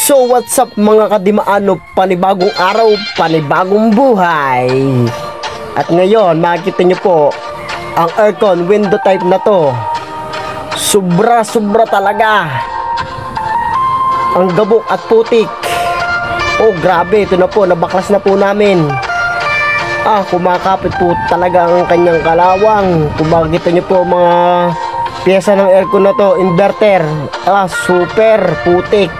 So what's up mga kadimaano, panibagong araw, panibagong buhay. At ngayon makikita nyo po ang aircon window type na to. Sobra talaga ang gabok at putik. Oh grabe, ito na po, nabaklas na po namin. Kumakapit po talaga ang kanyang kalawang. Kung makikita nyo po mga pyesa ng aircon na to, inverter, super putik.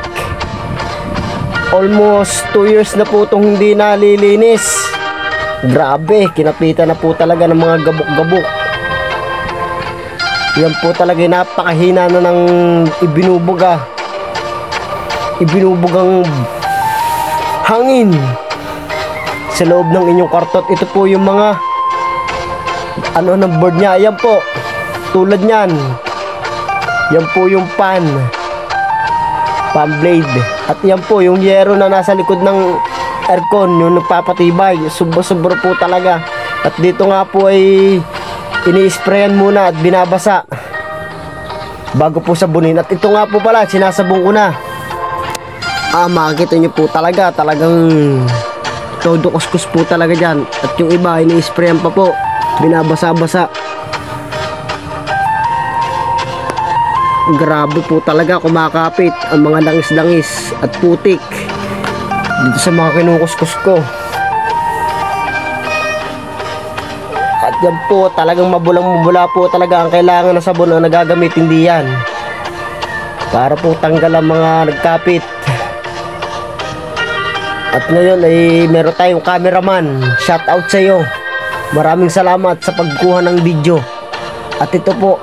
Almost 2 years na po itong hindi nalilinis. Grabe, kinapitan na po talaga ng mga gabok-gabok. Yan po talaga, napakahina na ng ibinubugang hangin sa loob ng inyong kartot. Ito po yung mga ng board nya. Yan po, tulad nyan. Yan po yung pan blade. At yan po yung yero na nasa likod ng aircon, yung nagpapatibay. Sobra po talaga. At dito nga po ay ini-sprayan muna at binabasa bago po sabunin. At ito nga po pala, sinasabong ko na. Makikita nyo po talagang todo kuskus po talaga dyan. At yung iba ini-sprayan pa po, binabasa-basa. Grabe po talaga, kumakapit ang mga langis-langis at putik dito sa mga kinukuskus ko. At yan po, talagang mabulang-mabula po talaga. Ang kailangan na sabon ang nagagamit, hindi yan, para po tanggal ang mga nagkapit. At ngayon ay meron tayong cameraman. Shout out sa iyo, maraming salamat sa pagkuha ng video. At ito po,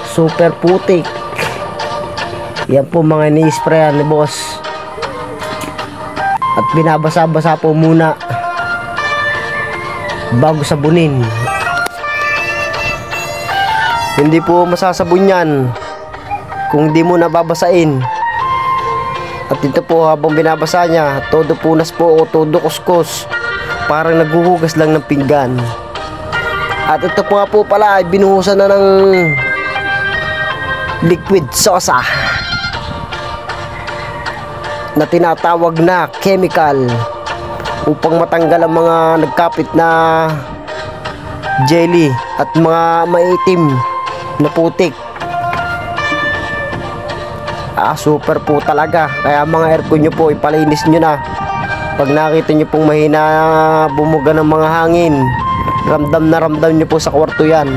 super putik. Yan po mga ini-sprayan ni boss. At binabasa-basa po muna bago sabunin. Hindi po masasabon yan kung di mo nababasain. At ito po, habang binabasa niya, todo punas po o todo kuskus, parang naghuhugas lang ng pinggan. At ito po nga po pala ay binuhusan na ng liquid sosa na tinatawag na chemical upang matanggal ang mga nagkapit na jelly at mga maitim na putik. Super po talaga. Kaya mga aircon nyo po, ipalinis nyo na. Pag nakita nyo pong mahina bumuga ng mga hangin, ramdam na ramdam nyo po sa kwarto yan.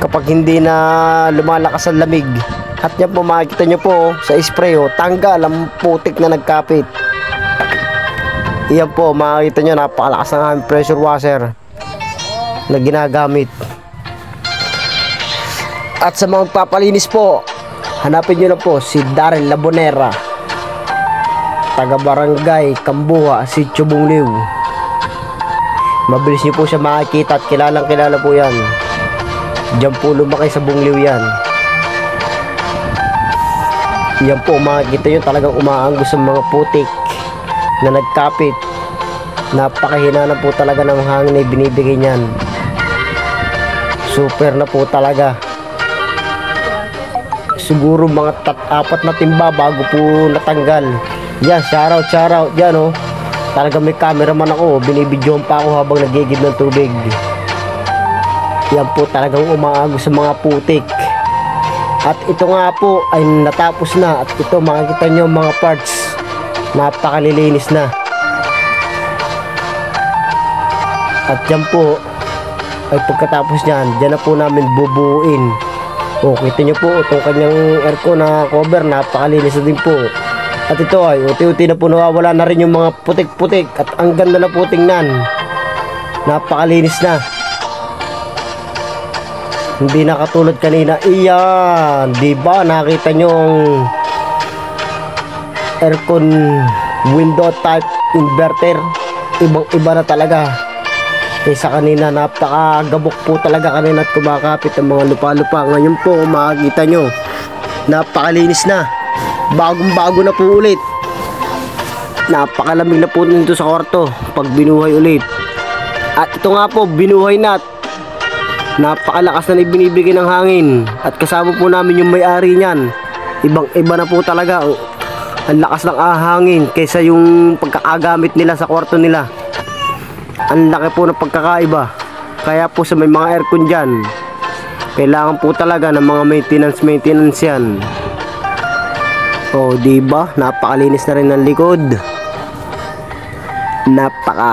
Kapag hindi na lumalakas ang lamig. At yan po, makikita nyo po sa spray, tanggal ang putik na nagkapit. Yan po, makikita nyo, napakalakas ng aming pressure washer na ginagamit. At sa mga papalinis po, hanapin nyo na po si Darren Labonera, taga Barangay Kambuha, Sitio Bungliw. Mabilis nyo po siya makikita at kilala po yan. Diyan po lumaki sa Bungliw yan. Yan po, makikita nyo talagang umaanggos ang mga putik na nagkapit. Napakahina na po talaga ng hangin na binibigay niyan. Super na po talaga. Siguro mga 4 na timba bago po natanggal. Yan, shoutout yan Talaga may cameraman ako, binibidyohan pa ako habang nagigib ng tubig. Yan po, talagang umaagos sa mga putik. At ito nga po ay natapos na. At ito, makikita nyo mga parts, napakalilinis na. At yan po ay pagkatapos nyan, dyan na po namin bubuuin. Kita nyo po itong kanyang aircon na cover, napakalinis na din po. At ito ay unti-unti na po nawawala na rin yung mga putik-putik. At ang ganda na po tingnan, napakalinis na. Hindi na katulad kanina. Iyan, diba nakita nyo ang aircon window type inverter, ibang iba na talaga kaysa kanina. Napakagabok po talaga kanina at kumakapit ang mga lupa-lupa. Ngayon po makikita nyo, napakalinis na, bagong bago na po ulit. Napakalamig na po nito sa kwarto pag binuhay ulit. At ito nga po, binuhay na. Napakalakas na ibinibigay ng hangin. At kasama po namin yung may-ari niyan. Ibang iba na po talaga Ang lakas ng ahangin kaysa yung pagkakagamit nila sa kwarto nila. Ang laki po ng pagkakaiba. Kaya po sa may mga aircon dyan, kailangan po talaga ng mga maintenance yan. O diba, napakalinis na rin ng likod. Napaka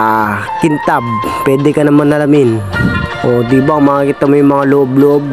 kintab. Pwede ka naman nalamin. O diba, makikita mo yung mga loob-loob.